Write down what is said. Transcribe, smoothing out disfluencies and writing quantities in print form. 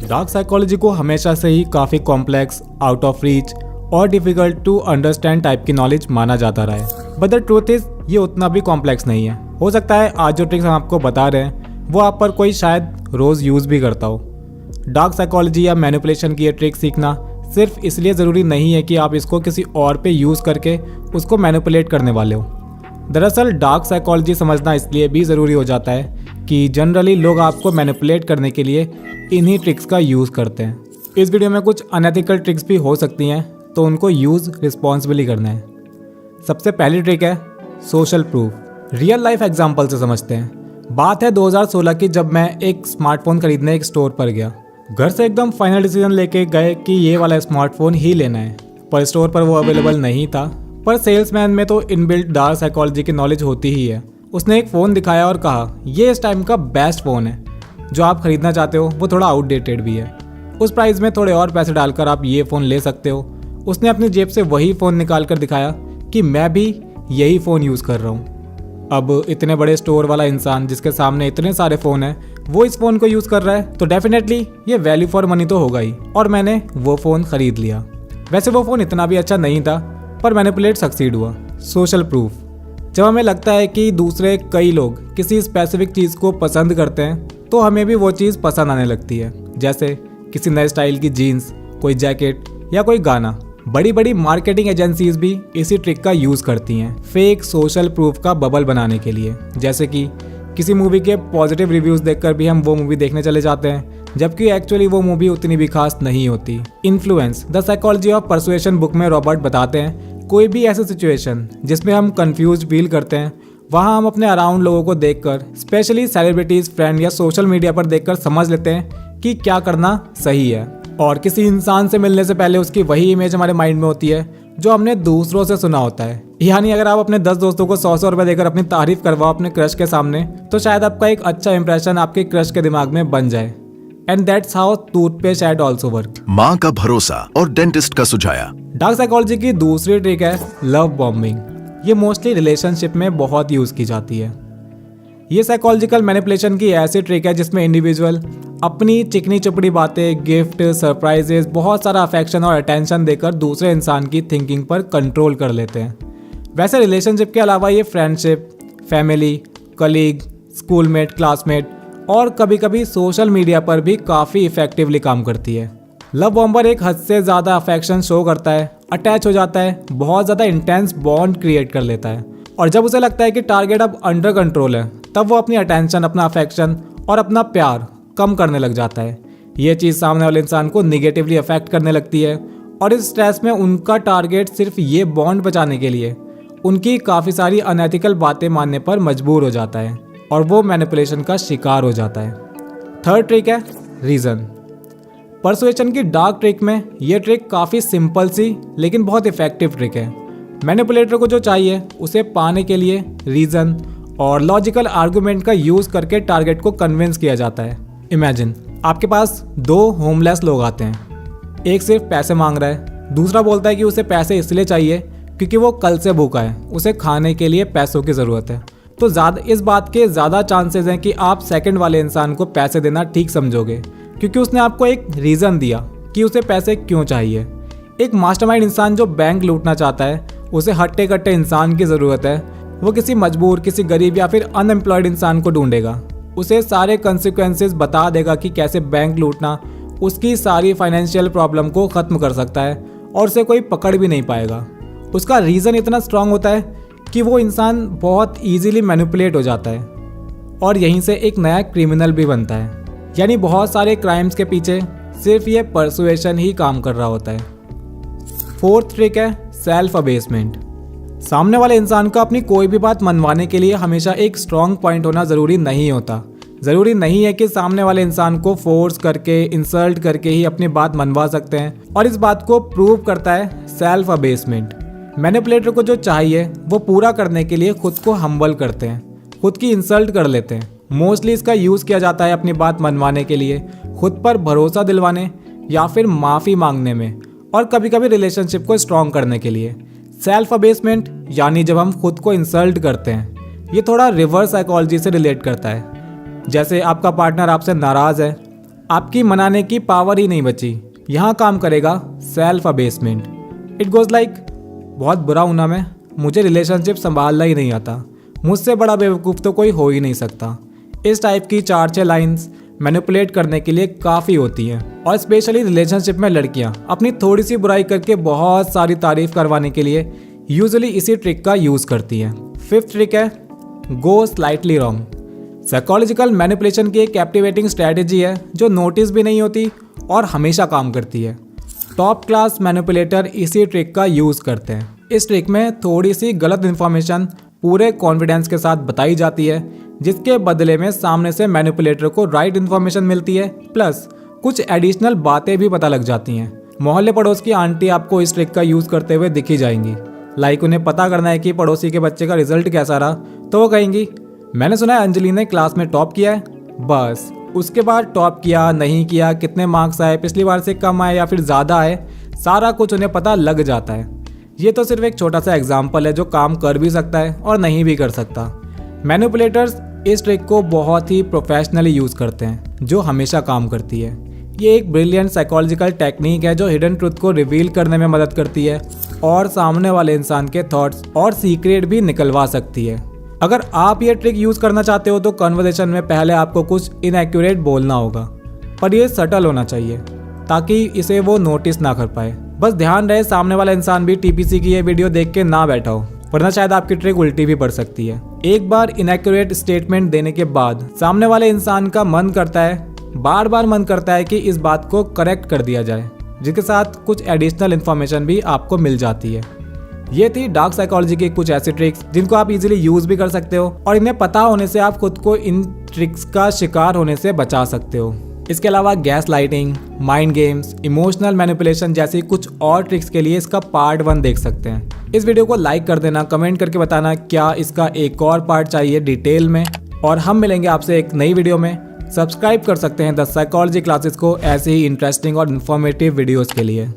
Dark psychology को हमेशा से ही काफ़ी कॉम्प्लेक्स, आउट ऑफ रीच और डिफ़िकल्ट टू अंडरस्टैंड टाइप की नॉलेज माना जाता रहा है। बट द ट्रूथ इज़ ये उतना भी कॉम्प्लेक्स नहीं है। हो सकता है आज जो ट्रिक्स हम आपको बता रहे हैं वो आप पर कोई शायद रोज़ यूज़ भी करता हो। डार्क साइकोलॉजी या मैनिपुलेशन की ये ट्रिक सीखना सिर्फ इसलिए ज़रूरी नहीं है कि आप इसको किसी और पे यूज़ करके उसको मैनिपुलेट करने वाले हो। दरअसल डार्क साइकोलॉजी समझना इसलिए भी ज़रूरी हो जाता है कि जनरली लोग आपको मैनिपुलेट करने के लिए इन्हीं ट्रिक्स का यूज़ करते हैं। इस वीडियो में कुछ अनएथिकल ट्रिक्स भी हो सकती हैं, तो उनको यूज़ रिस्पॉन्सिबली करना है। सबसे पहली ट्रिक है social proof. Real life example से समझते हैं। बात है 2016 की, जब मैं एक स्मार्टफोन खरीदने एक स्टोर पर गया। घर से एकदम फाइनल डिसीजन लेके गए कि ये वाला स्मार्टफोन ही लेना है, पर स्टोर पर वो अवेलेबल नहीं था। पर सेल्समैन में तो इनबिल्ट डार्क साइकोलॉजी की नॉलेज होती ही है। उसने एक फ़ोन दिखाया और कहा ये इस टाइम का बेस्ट फ़ोन है, जो आप खरीदना चाहते हो वो थोड़ा आउटडेटेड भी है, उस प्राइस में थोड़े और पैसे डालकर आप ये फ़ोन ले सकते हो। उसने अपनी जेब से वही फ़ोन निकाल कर दिखाया कि मैं भी यही फ़ोन यूज़ कर रहा हूँ। अब इतने बड़े स्टोर वाला इंसान जिसके सामने इतने सारे फ़ोन हैं, वो इस फ़ोन को यूज़ कर रहा है, तो डेफिनेटली ये वैल्यू फॉर मनी तो होगा ही, और मैंने वो फ़ोन ख़रीद लिया। वैसे वो फ़ोन इतना भी अच्छा नहीं था, पर मैनिपुलेट सक्सीड हुआ। Social proof. जब हमें लगता है कि दूसरे कई लोग किसी स्पेसिफिक चीज़ को पसंद करते हैं, तो हमें भी वो चीज़ पसंद आने लगती है। जैसे किसी नए स्टाइल की जीन्स, कोई जैकेट या कोई गाना। बड़ी बड़ी मार्केटिंग एजेंसीज भी इसी ट्रिक का यूज़ करती हैं फेक सोशल प्रूफ का बबल बनाने के लिए। जैसे कि किसी मूवी के पॉजिटिव रिव्यूज़ देखकर भी हम वो मूवी देखने चले जाते हैं, जबकि एक्चुअली वो मूवी उतनी भी खास नहीं होती। Influence. The psychology of persuasion book में रॉबर्ट बताते हैं कोई भी ऐसी सिचुएशन जिसमें हम कंफ्यूज फील करते हैं, वहाँ हम अपने अराउंड लोगों को देखकर, स्पेशली सेलिब्रिटीज, फ्रेंड या सोशल मीडिया पर देखकर समझ लेते हैं कि क्या करना सही है। और किसी इंसान से मिलने से पहले उसकी वही इमेज हमारे माइंड में होती है जो हमने दूसरों से सुना होता है। यानी अगर आप अपने 10 दोस्तों को 100 रुपए देकर अपनी तारीफ करवाओ अपने क्रश के सामने, तो शायद आपका एक अच्छा इंप्रेशन आपके क्रश के दिमाग में बन जाए। And that's how toothpaste ad also work. माँ का भरोसा और डेंटिस्ट का सुझाया। डार्क साइकोलॉजी की दूसरी ट्रिक है लव बॉम्बिंग। ये मोस्टली रिलेशनशिप में बहुत यूज़ की जाती है। ये साइकोलॉजिकल मैनिपुलेशन की ऐसी ट्रिक है जिसमें इंडिविजुअल अपनी चिकनी चुपड़ी बातें, गिफ्ट, सरप्राइजेस, बहुत सारा अफेक्शन और अटेंशन देकर दूसरे इंसान की थिंकिंग पर कंट्रोल कर लेते हैं। वैसे रिलेशनशिप के अलावा ये friendship, family, colleague, schoolmate, classmate और कभी कभी सोशल मीडिया पर भी काफ़ी इफेक्टिवली काम करती है। लव बॉम्बर एक हद से ज़्यादा अफेक्शन शो करता है, अटैच हो जाता है, बहुत ज़्यादा इंटेंस बॉन्ड क्रिएट कर लेता है, और जब उसे लगता है कि टारगेट अब अंडर कंट्रोल है, तब वो अपनी अटेंशन, अपना अफेक्शन और अपना प्यार कम करने लग जाता है। ये चीज़ सामने वाले इंसान को निगेटिवली अफेक्ट करने लगती है, और इस स्ट्रेस में उनका टारगेट सिर्फ ये बॉन्ड बचाने के लिए उनकी काफ़ी सारी अनएथिकल बातें मानने पर मजबूर हो जाता है, और वो मैनिपुलेशन का शिकार हो जाता है। थर्ड ट्रिक है रीज़न। परसुएशन की डार्क ट्रिक में ये ट्रिक काफ़ी सिंपल सी लेकिन बहुत इफेक्टिव ट्रिक है। मैनिपुलेटर को जो चाहिए उसे पाने के लिए रीज़न और लॉजिकल आर्गुमेंट का यूज़ करके टारगेट को कन्विंस किया जाता है। इमेजिन आपके पास 2 होमलेस लोग आते हैं। एक सिर्फ पैसे मांग रहा है, दूसरा बोलता है कि उसे पैसे इसलिए चाहिए क्योंकि वो कल से भूखा है, उसे खाने के लिए पैसों की ज़रूरत है। तो इस बात के ज़्यादा चांसेस हैं कि आप सेकंड वाले इंसान को पैसे देना ठीक समझोगे, क्योंकि उसने आपको एक रीज़न दिया कि उसे पैसे क्यों चाहिए। एक मास्टरमाइंड इंसान जो बैंक लूटना चाहता है, उसे हट्टे कट्टे इंसान की ज़रूरत है। वो किसी मजबूर, किसी गरीब या फिर अनएम्प्लॉयड इंसान को ढूंढेगा, उसे सारे कंसिक्वेंसेस बता देगा कि कैसे बैंक लूटना उसकी सारी फाइनेंशियल प्रॉब्लम को ख़त्म कर सकता है, और उसे कोई पकड़ भी नहीं पाएगा। उसका रीज़न इतना स्ट्रांग होता है कि वो इंसान बहुत ईजीली मैनिपुलेट हो जाता है, और यहीं से एक नया क्रिमिनल भी बनता है। यानी बहुत सारे क्राइम्स के पीछे सिर्फ ये परसुएशन ही काम कर रहा होता है। फोर्थ ट्रिक है सेल्फ अबेसमेंट। सामने वाले इंसान को अपनी कोई भी बात मनवाने के लिए हमेशा एक स्ट्रॉन्ग पॉइंट होना ज़रूरी नहीं होता। ज़रूरी नहीं है कि सामने वाले इंसान को फोर्स करके, इंसल्ट करके ही अपनी बात मनवा सकते हैं, और इस बात को प्रूव करता है सेल्फ अबेसमेंट। मैनिपुलेटर को जो चाहिए वो पूरा करने के लिए खुद को हम्बल करते हैं, खुद की इंसल्ट कर लेते हैं। मोस्टली इसका यूज़ किया जाता है अपनी बात मनवाने के लिए, खुद पर भरोसा दिलवाने या फिर माफ़ी मांगने में, और कभी कभी रिलेशनशिप को स्ट्रॉन्ग करने के लिए। सेल्फ अबेसमेंट यानी जब हम खुद को इंसल्ट करते हैं, ये थोड़ा रिवर्स साइकोलॉजी से रिलेट करता है। जैसे आपका पार्टनर आपसे नाराज़ है, आपकी मनाने की पावर ही नहीं बची। यहाँ काम करेगा सेल्फ अबेसमेंट। इट गोज लाइक, बहुत बुरा हूं ना मैं, मुझे रिलेशनशिप संभालना ही नहीं आता, मुझसे बड़ा बेवकूफ़ तो कोई हो ही नहीं सकता। इस टाइप की 4-6 लाइंस मैनिपुलेट करने के लिए काफ़ी होती हैं, और स्पेशली रिलेशनशिप में लड़कियां अपनी थोड़ी सी बुराई करके बहुत सारी तारीफ करवाने के लिए यूजुअली इसी ट्रिक का यूज़ करती हैं। 5th ट्रिक है गो स्लाइटली रॉन्ग। साइकोलॉजिकल मैनिपुलेशन की एक कैप्टिवेटिंग स्ट्रैटेजी है जो नोटिस भी नहीं होती और हमेशा काम करती है। टॉप क्लास मैनिपुलेटर इसी ट्रिक का यूज़ करते हैं। इस ट्रिक में थोड़ी सी गलत इन्फॉर्मेशन पूरे कॉन्फिडेंस के साथ बताई जाती है, जिसके बदले में सामने से मैनिपुलेटर को राइट इन्फॉर्मेशन मिलती है, प्लस कुछ एडिशनल बातें भी पता लग जाती हैं। मोहल्ले पड़ोस की आंटी आपको इस ट्रिक का यूज़ करते हुए दिखी जाएंगी। लाइक उन्हें पता करना है कि पड़ोसी के बच्चे का रिजल्ट कैसा रहा, तो वो कहेंगी मैंने सुना है अंजलि ने क्लास में टॉप किया है। बस उसके बाद टॉप किया नहीं किया, कितने मार्क्स आए, पिछली बार से कम आए या फिर ज़्यादा आए, सारा कुछ उन्हें पता लग जाता है। ये तो सिर्फ एक छोटा सा एग्जाम्पल है जो काम कर भी सकता है और नहीं भी कर सकता। मैनिपुलेटर्स इस ट्रिक को बहुत ही प्रोफेशनली यूज़ करते हैं, जो हमेशा काम करती है। ये एक ब्रिलियंट साइकोलॉजिकल टेक्निक है जो हिडन ट्रुथ को रिवील करने में मदद करती है और सामने वाले इंसान के थॉट्स और सीक्रेट भी निकलवा सकती है। अगर आप ये ट्रिक यूज़ करना चाहते हो तो कन्वर्सेशन में पहले आपको कुछ इनएक्यूरेट बोलना होगा, पर ये सटल होना चाहिए ताकि इसे वो नोटिस ना कर पाए। बस ध्यान रहे सामने वाला इंसान भी टीपीसी की ये वीडियो देख के ना बैठा हो, वरना शायद आपकी ट्रिक उल्टी भी पड़ सकती है। एक बार इनएक्यूरेट स्टेटमेंट देने के बाद सामने वाले इंसान का मन करता है, बार बार मन करता है कि इस बात को करेक्ट कर दिया जाए, जिसके साथ कुछ एडिशनल इन्फॉर्मेशन भी आपको मिल जाती है। ये थी डार्क साइकोलॉजी की कुछ ऐसी ट्रिक्स जिनको आप इजीली यूज भी कर सकते हो, और इन्हें पता होने से आप खुद को इन ट्रिक्स का शिकार होने से बचा सकते हो। इसके अलावा gas lighting, mind games, emotional manipulation जैसी कुछ और ट्रिक्स के लिए इसका पार्ट 1 देख सकते हैं। इस वीडियो को लाइक कर देना, कमेंट करके बताना क्या इसका एक और पार्ट चाहिए डिटेल में, और हम मिलेंगे आपसे एक नई वीडियो में। सब्सक्राइब कर सकते हैं द साइकोलॉजी क्लासेस को ऐसे ही इंटरेस्टिंग और इन्फॉर्मेटिव वीडियोस के लिए।